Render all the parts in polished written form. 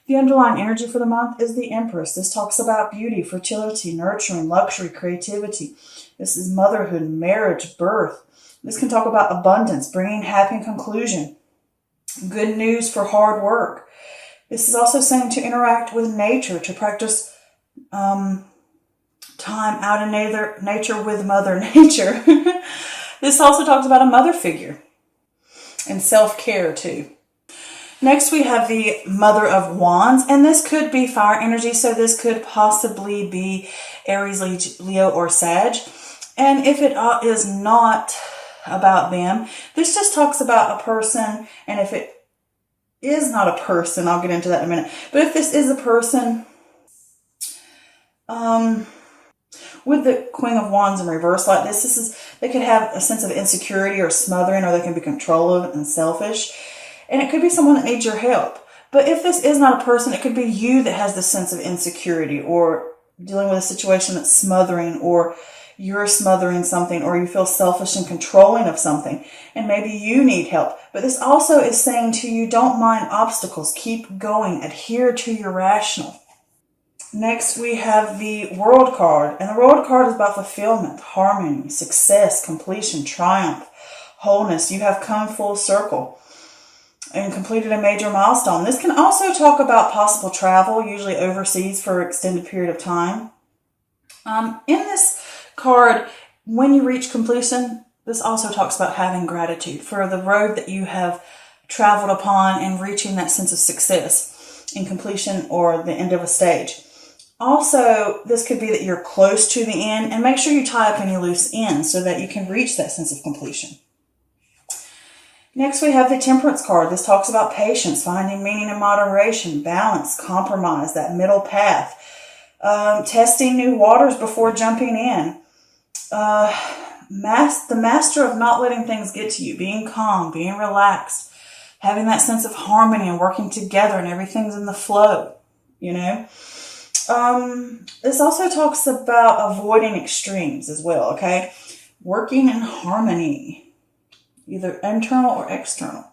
The underlying energy for the month is the Empress. This talks about beauty, fertility, nurturing, luxury, creativity. This is motherhood, marriage, birth. This can talk about abundance, bringing happy conclusion. Good news for hard work. This is also saying to interact with nature, to practice time out in nature with Mother Nature. This also talks about a mother figure and self-care too. Next, we have the Mother of Wands, and this could be fire energy, so this could possibly be Aries, Leo, or Sag. And if it is not about them, this just talks about a person, and if it is not a person, I'll get into that in a minute, but if this is a person, with the Queen of Wands in reverse like this, they could have a sense of insecurity or smothering, or they can be controlling and selfish. And it could be someone that needs your help. But if this is not a person, it could be you that has the sense of insecurity, or dealing with a situation that's smothering, or you're smothering something, or you feel selfish and controlling of something, and maybe you need help. But this also is saying to you, don't mind obstacles, keep going, adhere to your rational. Next, we have the World card, and the World card is about fulfillment, harmony, success, completion, triumph, wholeness. You have come full circle and completed a major milestone. This can also talk about possible travel, usually overseas for an extended period of time. In this card, when you reach completion, this also talks about having gratitude for the road that you have traveled upon and reaching that sense of success in completion or the end of a stage. Also, this could be that you're close to the end, and make sure you tie up any loose ends so that you can reach that sense of completion. Next, we have the Temperance card. This talks about patience, finding meaning in moderation, balance, compromise, that middle path, testing new waters before jumping in, the master of not letting things get to you, being calm, being relaxed, having that sense of harmony and working together and everything's in the flow, you know. This also talks about avoiding extremes as well, okay? Working in harmony, either internal or external.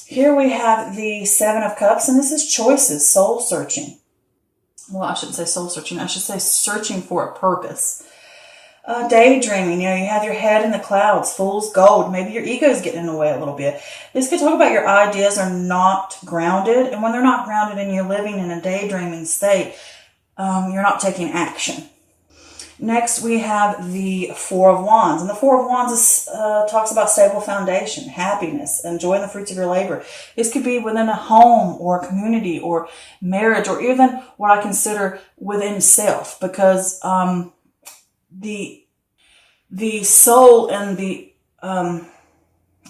Here we have the Seven of Cups, and this is choices, soul searching. Well, I shouldn't say soul searching. I should say searching for a purpose. Daydreaming, you know, you have your head in the clouds, fool's gold. Maybe your ego's getting in the way a little bit. This could talk about your ideas are not grounded, and when they're not grounded and you're living in a daydreaming state, you're not taking action. Next, we have the Four of Wands. And the Four of Wands talks about stable foundation, happiness, enjoying the fruits of your labor. This could be within a home or a community or marriage, or even what I consider within self, because the soul and the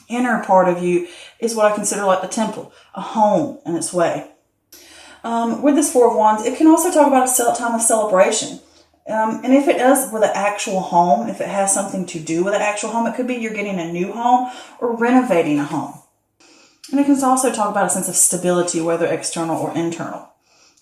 inner part of you is what I consider like the temple, a home in its way. With this Four of Wands, it can also talk about a time of celebration. And if it does with an actual home, if it has something to do with an actual home, it could be you're getting a new home or renovating a home. And it can also talk about a sense of stability, whether external or internal,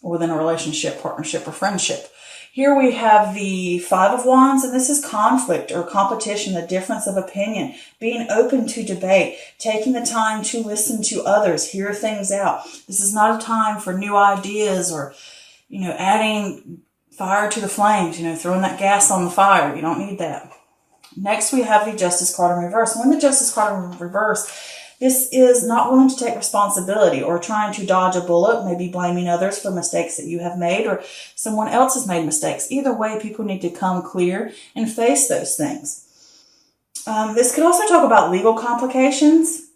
or within a relationship, partnership, or friendship. Here we have the Five of Wands, and this is conflict or competition, the difference of opinion, being open to debate, taking the time to listen to others, hear things out. This is not a time for new ideas or, you know, adding fire to the flames, you know, throwing that gas on the fire. You don't need that. Next, we have the Justice card in reverse. When the Justice card in reverse, this is not willing to take responsibility or trying to dodge a bullet, maybe blaming others for mistakes that you have made or someone else has made mistakes. Either way, people need to come clear and face those things. This could also talk about legal complications.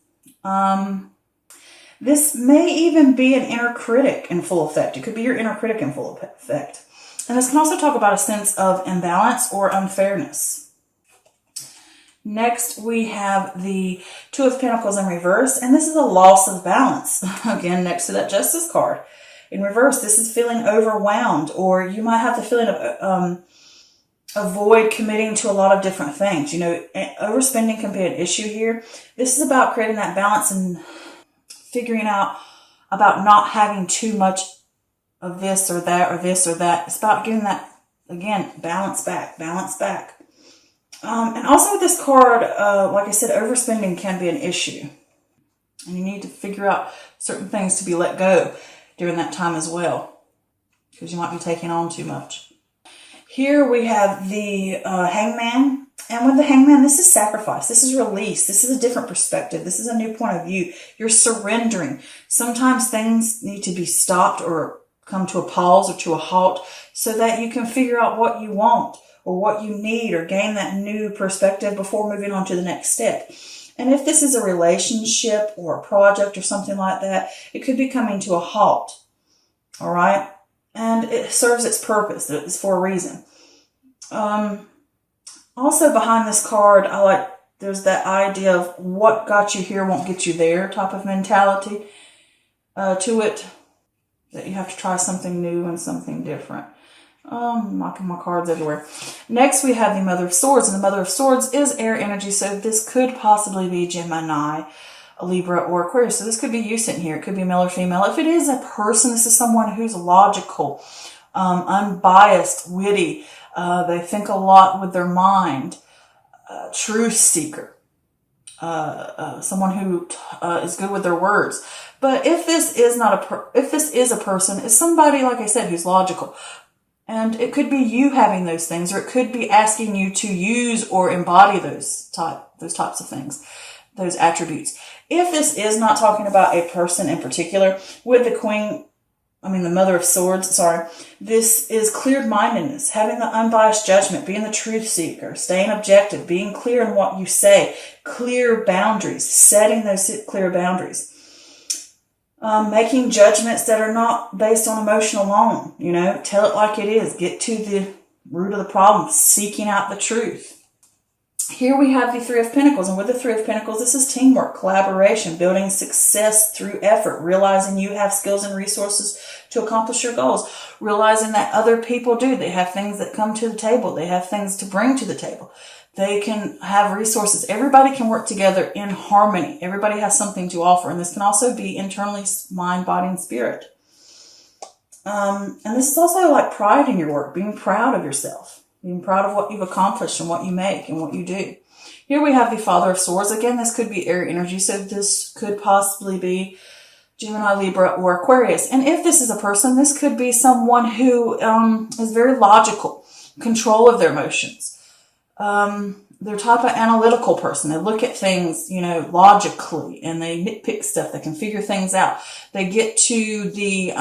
This may even be an inner critic in full effect. It could be your inner critic in full effect. And this can also talk about a sense of imbalance or unfairness. Next, we have the Two of Pentacles in reverse, and this is a loss of balance. Again, next to that Justice card. In reverse, this is feeling overwhelmed, or you might have the feeling of avoid committing to a lot of different things. You know, overspending can be an issue here. This is about creating that balance and figuring out about not having too much of this or that or this or that. It's about getting that, again, balance back. And also with this card, like I said, overspending can be an issue. And you need to figure out certain things to be let go. during that time as well, because you might be taking on too much. Here we have the Hangman. And with the Hangman, this is sacrifice. This is release. This is a different perspective. This is a new point of view. You're surrendering. Sometimes things need to be stopped or come to a pause or to a halt so that you can figure out what you want or what you need or gain that new perspective before moving on to the next step. And if this is a relationship or a project or something like that, it could be coming to a halt. All right? And it serves its purpose. It's for a reason. Also behind this card, there's that idea of what got you here won't get you there type of mentality to it. That you have to try something new and something different. I'm knocking my cards everywhere. Next, we have the Mother of Swords. And the Mother of Swords is air energy. So this could possibly be Gemini, a Libra, or Aquarius. So this could be you sitting here. It could be male or female. If it is a person, this is someone who's logical, unbiased, witty. They think a lot with their mind. Truth seeker. Someone who is good with their words. But if this is if this is a person, it's somebody, like I said, who's logical. And it could be you having those things, or it could be asking you to use or embody those types of things, those attributes. If this is not talking about a person in particular, with the Mother of Swords, this is cleared-mindedness, having the unbiased judgment, being the truth seeker, staying objective, being clear in what you say, clear boundaries, setting those clear boundaries. Making judgments that are not based on emotion alone. Tell it like it is. Get to the root of the problem. Seeking out the truth. Here we have the Three of Pentacles. And with the Three of Pentacles, this is teamwork, collaboration, building success through effort, realizing you have skills and resources to accomplish your goals, realizing that other people do. They have things that come to the table. They have things to bring to the table. They can have resources. Everybody can work together in harmony. Everybody has something to offer. And this can also be internally mind, body, and spirit. And this is also like pride in your work, being proud of yourself, being proud of what you've accomplished and what you make and what you do. Here we have the Father of Swords. Again, this could be air energy. So this could possibly be Gemini, Libra, or Aquarius. And if this is a person, this could be someone who is very logical, control of their emotions. They're type of analytical person. They look at things, logically, and they nitpick stuff. They can figure things out. They get to the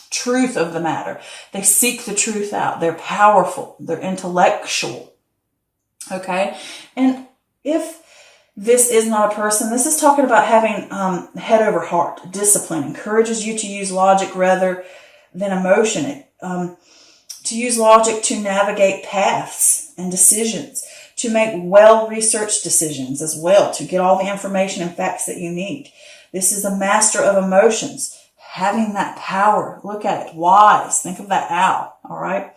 truth of the matter. They seek the truth out. They're powerful. They're intellectual. Okay? And if this is not a person, this is talking about having head over heart, discipline, encourages you to use logic rather than emotion. To use logic to navigate paths and decisions, to make well-researched decisions as well, to get all the information and facts that you need. This is a master of emotions, having that power. Look at it. Wise. Think of that owl. All right.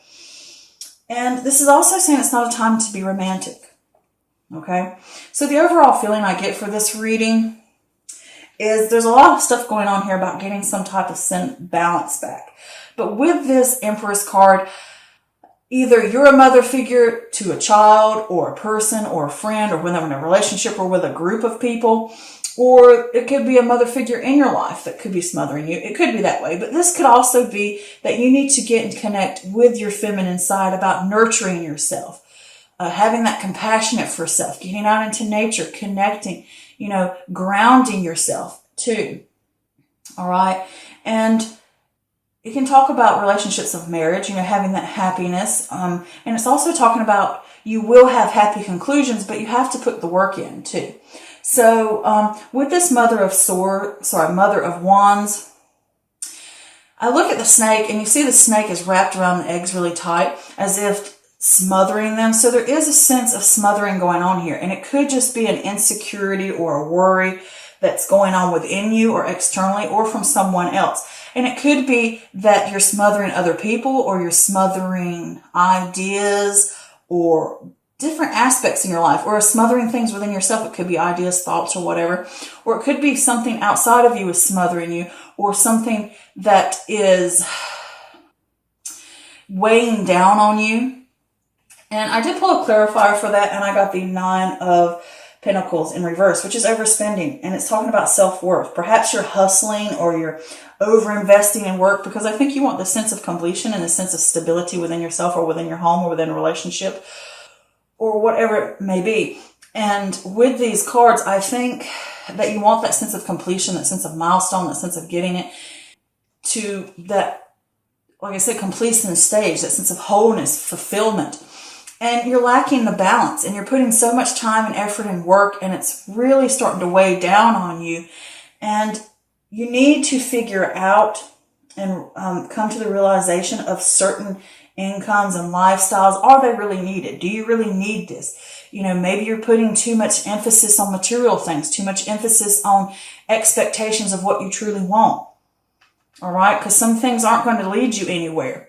And this is also saying it's not a time to be romantic. Okay. So the overall feeling I get for this reading is there's a lot of stuff going on here about getting some type of balance back. But with this Empress card, either you're a mother figure to a child or a person or a friend, or when they're in a relationship or with a group of people, or it could be a mother figure in your life that could be smothering you. It could be that way. But this could also be that you need to get and connect with your feminine side about nurturing yourself, having that compassionate for self, getting out into nature, connecting, grounding yourself too. All right. And you can talk about relationships of marriage, having that happiness. And it's also talking about you will have happy conclusions, but you have to put the work in too. So with this Mother of Wands, I look at the snake and you see the snake is wrapped around the eggs really tight as if smothering them. So there is a sense of smothering going on here. And it could just be an insecurity or a worry that's going on within you or externally or from someone else. And it could be that you're smothering other people or you're smothering ideas or different aspects in your life, or smothering things within yourself. It could be ideas, thoughts, or whatever. Or it could be something outside of you is smothering you, or something that is weighing down on you. And I did pull a clarifier for that, and I got the 9 of Pentacles in reverse, which is overspending. And it's talking about self-worth. Perhaps you're hustling or you're over-investing in work because I think you want the sense of completion and the sense of stability within yourself or within your home or within a relationship or whatever it may be. And with these cards, I think that you want that sense of completion, that sense of milestone, that sense of getting it to that, like I said, completion stage, that sense of wholeness, fulfillment. And you're lacking the balance and you're putting so much time and effort and work and it's really starting to weigh down on you. And you need to figure out and come to the realization of certain incomes and lifestyles. Are they really needed? Do you really need this? You know, maybe you're putting too much emphasis on material things, too much emphasis on expectations of what you truly want. All right? Because some things aren't going to lead you anywhere.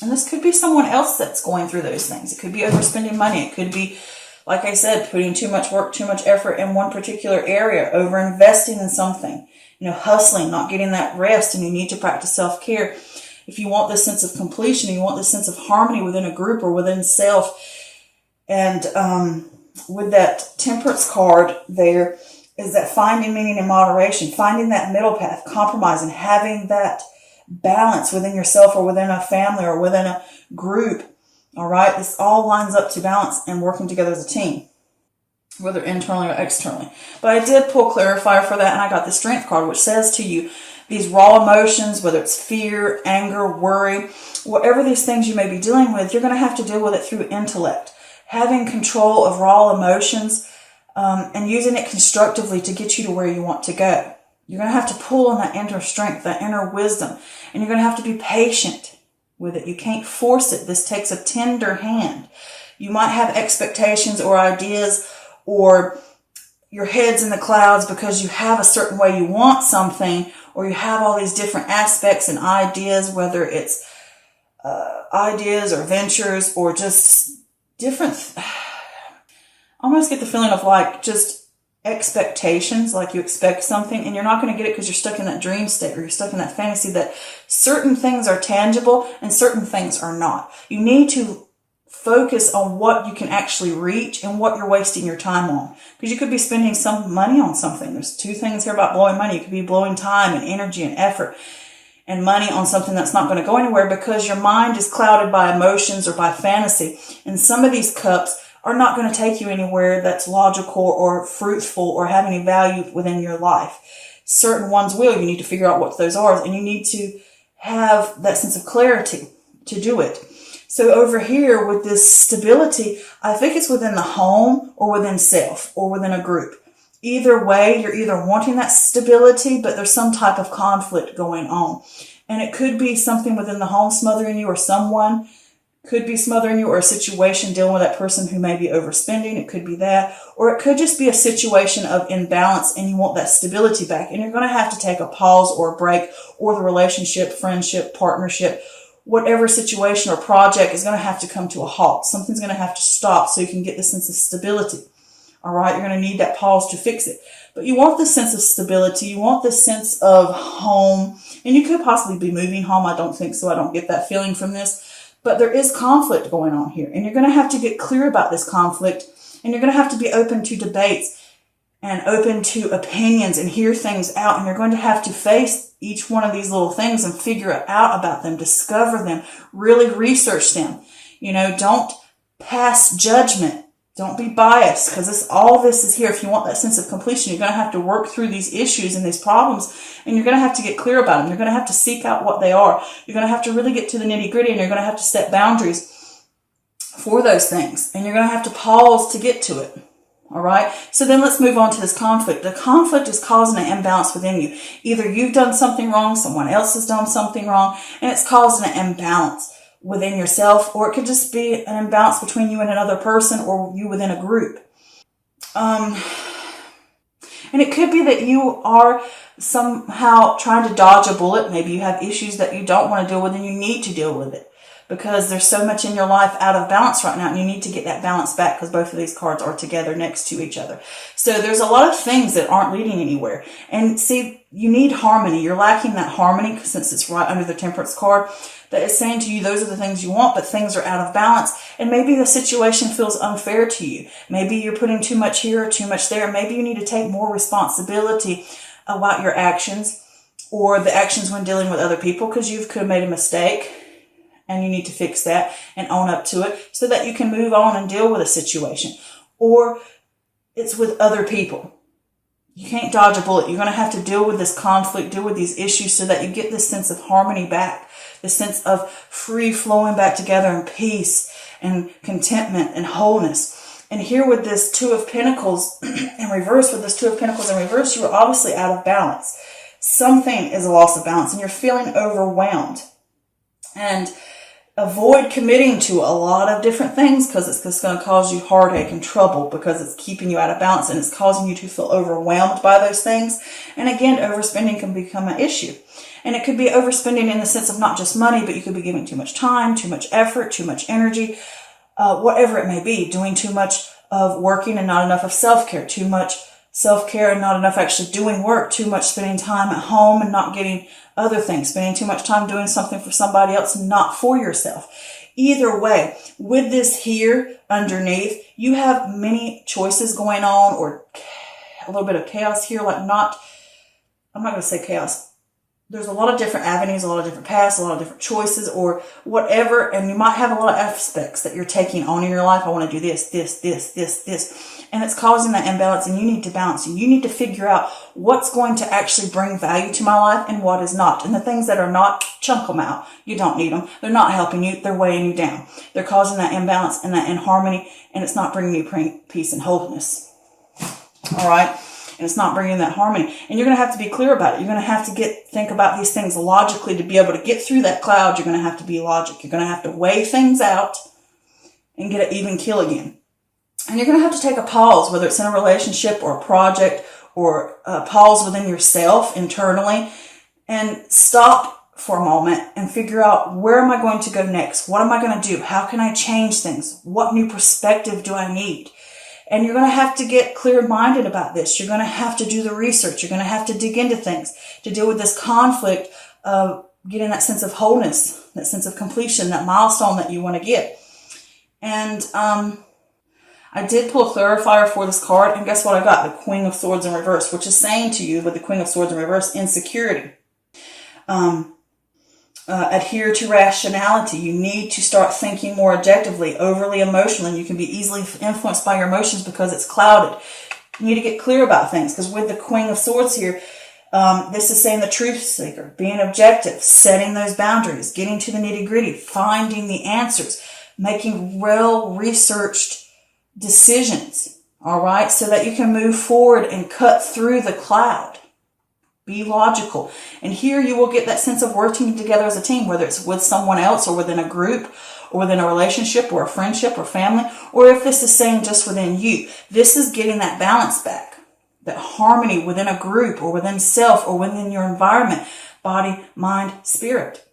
And this could be someone else that's going through those things. It could be overspending money. It could be, like I said, putting too much work, too much effort in one particular area, over-investing in something, you know, hustling, not getting that rest, and you need to practice self-care. If you want this sense of completion, you want this sense of harmony within a group or within self. And with that Temperance card there is that finding meaning in moderation, finding that middle path, compromising, having that balance within yourself or within a family or within a group. All right. This all lines up to balance and working together as a team, whether internally or externally. But I did pull clarifier for that. And I got the Strength card, which says to you, these raw emotions, whether it's fear, anger, worry, whatever these things you may be dealing with, you're going to have to deal with it through intellect, having control of raw emotions, and using it constructively to get you to where you want to go. You're going to have to pull on that inner strength, that inner wisdom, and you're going to have to be patient with it. You can't force it. This takes a tender hand. You might have expectations or ideas or your head's in the clouds because you have a certain way you want something, or you have all these different aspects and ideas, whether it's ideas or ventures or just different. I almost get the feeling of like just expectations, like you expect something and you're not going to get it because you're stuck in that dream state or you're stuck in that fantasy that certain things are tangible and certain things are not. You need to focus on what you can actually reach and what you're wasting your time on, because you could be spending some money on something. There's two things here about blowing money. You could be blowing time and energy and effort and money on something that's not going to go anywhere because your mind is clouded by emotions or by fantasy. And some of these cups are not going to take you anywhere that's logical or fruitful or have any value within your life. Certain ones will. You need to figure out what those are, and you need to have that sense of clarity to do it. So over here with this stability, I think it's within the home or within self or within a group. Either way, you're either wanting that stability, but there's some type of conflict going on. And it could be something within the home smothering you, or someone could be smothering you, or a situation dealing with that person who may be overspending. It could be that, or it could just be a situation of imbalance and you want that stability back. And you're going to have to take a pause or a break, or the relationship, friendship, partnership, whatever situation or project is going to have to come to a halt. Something's going to have to stop so you can get the sense of stability. All right. You're going to need that pause to fix it. But you want this sense of stability. You want this sense of home, and you could possibly be moving home. I don't think so. I don't get that feeling from this. But there is conflict going on here, and you're going to have to get clear about this conflict, and you're going to have to be open to debates and open to opinions and hear things out, and you're going to have to face each one of these little things and figure out about them, discover them, really research them. You know, don't pass judgment. Don't be biased, because all this is here. If you want that sense of completion, you're going to have to work through these issues and these problems, and you're going to have to get clear about them. You're going to have to seek out what they are. You're going to have to really get to the nitty gritty, and you're going to have to set boundaries for those things, and you're going to have to pause to get to it. All right. So then let's move on to this conflict. The conflict is causing an imbalance within you. Either you've done something wrong, someone else has done something wrong, and it's causing an imbalance within yourself, or it could just be an imbalance between you and another person, or you within a group. And it could be that you are somehow trying to dodge a bullet. Maybe you have issues that you don't want to deal with and you need to deal with it. because there's so much in your life out of balance right now, and you need to get that balance back because both of these cards are together next to each other. So there's a lot of things that aren't leading anywhere. And see, you need harmony. You're lacking that harmony since it's right under the Temperance card. That is saying to you, those are the things you want, but things are out of balance. And maybe the situation feels unfair to you. Maybe you're putting too much here or too much there. Maybe you need to take more responsibility about your actions or the actions when dealing with other people, because you could have made a mistake and you need to fix that and own up to it so that you can move on and deal with a situation. Or it's with other people. You can't dodge a bullet. You're going to have to deal with this conflict, deal with these issues so that you get this sense of harmony back, this sense of free flowing back together and peace and contentment and wholeness. And here with this Two of Pentacles in reverse, you are obviously out of balance. Something is a loss of balance and you're feeling overwhelmed. And avoid committing to a lot of different things because it's just going to cause you heartache and trouble because it's keeping you out of balance and it's causing you to feel overwhelmed by those things. And again, overspending can become an issue. And it could be overspending in the sense of not just money, but you could be giving too much time, too much effort, too much energy, whatever it may be, doing too much of working and not enough of self-care, too much self-care and not enough actually doing work, too much spending time at home and not getting other things, spending too much time doing something for somebody else, not for yourself. Either way, with this here underneath, you have many choices going on or a little bit of chaos here, I'm not going to say chaos. There's a lot of different avenues, a lot of different paths, a lot of different choices or whatever. And you might have a lot of aspects that you're taking on in your life. I want to do this. And it's causing that imbalance and you need to balance. And you need to figure out what's going to actually bring value to my life and what is not. And the things that are not, chunk them out. You don't need them. They're not helping you. They're weighing you down. They're causing that imbalance and that inharmony. And it's not bringing you peace and wholeness. All right. And it's not bringing that harmony. And you're going to have to be clear about it. You're going to have to think about these things logically to be able to get through that cloud. You're going to have to be logic. You're going to have to weigh things out and get an even kill again. And you're going to have to take a pause, whether it's in a relationship or a project or a pause within yourself internally and stop for a moment and figure out where am I going to go next? What am I going to do? How can I change things? What new perspective do I need? And you're going to have to get clear-minded about this. You're going to have to do the research. You're going to have to dig into things to deal with this conflict of getting that sense of wholeness, that sense of completion, that milestone that you want to get. And I did pull a clarifier for this card, and guess what I got? The Queen of Swords in reverse, which is saying to you with the Queen of Swords in reverse, insecurity. Adhere to rationality. You need to start thinking more objectively, overly emotional, and you can be easily influenced by your emotions because it's clouded. You need to get clear about things because with the Queen of Swords here, this is saying the truth seeker, being objective, setting those boundaries, getting to the nitty-gritty, finding the answers, making well-researched decisions, all right, so that you can move forward and cut through the cloud. Be logical. And here you will get that sense of working together as a team, whether it's with someone else or within a group or within a relationship or a friendship or family, or if this is saying just within you. This is getting that balance back, that harmony within a group or within self or within your environment, body, mind, spirit.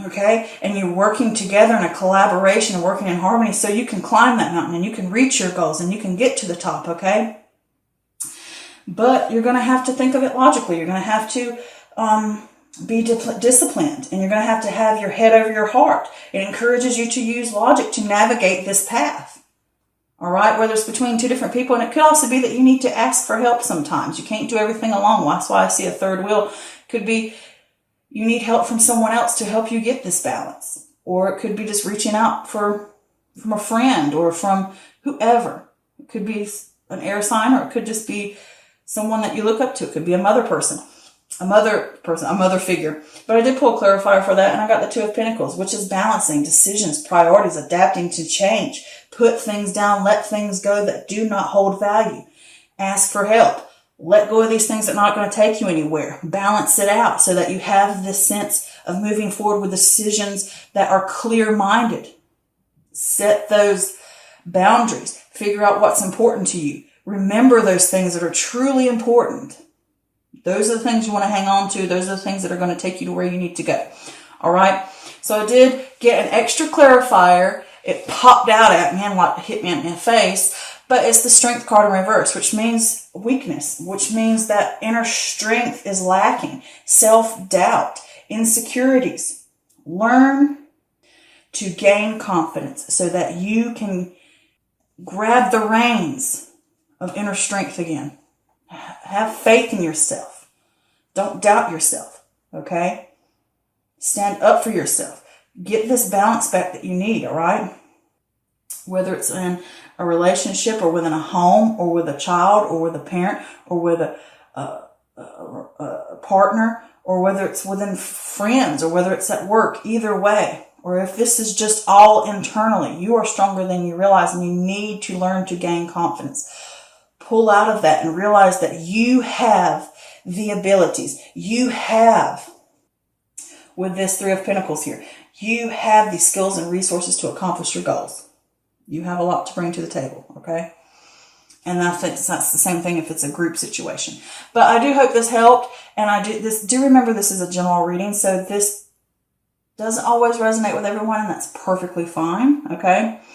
Okay? And you're working together in a collaboration and working in harmony so you can climb that mountain and you can reach your goals and you can get to the top, okay? But you're going to have to think of it logically. You're going to have to be disciplined, and you're going to have your head over your heart. It encourages you to use logic to navigate this path. All right, whether it's between two different people, and it could also be that you need to ask for help sometimes. You can't do everything alone. That's why I see a third wheel. Could be you need help from someone else to help you get this balance, or it could be just reaching out from a friend or from whoever. It could be an air sign, or it could just be someone that you look up to. It could be a mother figure. But I did pull a clarifier for that, and I got the Two of Pentacles, which is balancing, decisions, priorities, adapting to change. Put things down, let things go that do not hold value. Ask for help. Let go of these things that are not going to take you anywhere. Balance it out so that you have this sense of moving forward with decisions that are clear-minded. Set those boundaries. Figure out what's important to you. Remember those things that are truly important. Those are the things you want to hang on to. Those are the things that are going to take you to where you need to go. All right. So I did get an extra clarifier. It popped out at me and like hit me in the face. But it's the Strength card in reverse, which means weakness, which means that inner strength is lacking, self-doubt, insecurities. Learn to gain confidence so that you can grab the reins of inner strength again. Have faith in yourself. Don't doubt yourself, okay? Stand up for yourself. Get this balance back that you need, all right? Whether it's in a relationship or within a home or with a child or with a parent or with a partner, or whether it's within friends or whether it's at work, either way. Or if this is just all internally, you are stronger than you realize and you need to learn to gain confidence. Pull out of that and realize that you have the abilities. You have, with this Three of Pentacles here, you have the skills and resources to accomplish your goals. You have a lot to bring to the table, okay? And I think that's the same thing if it's a group situation. But I do hope this helped. And do remember this is a general reading, so this doesn't always resonate with everyone, and that's perfectly fine, okay?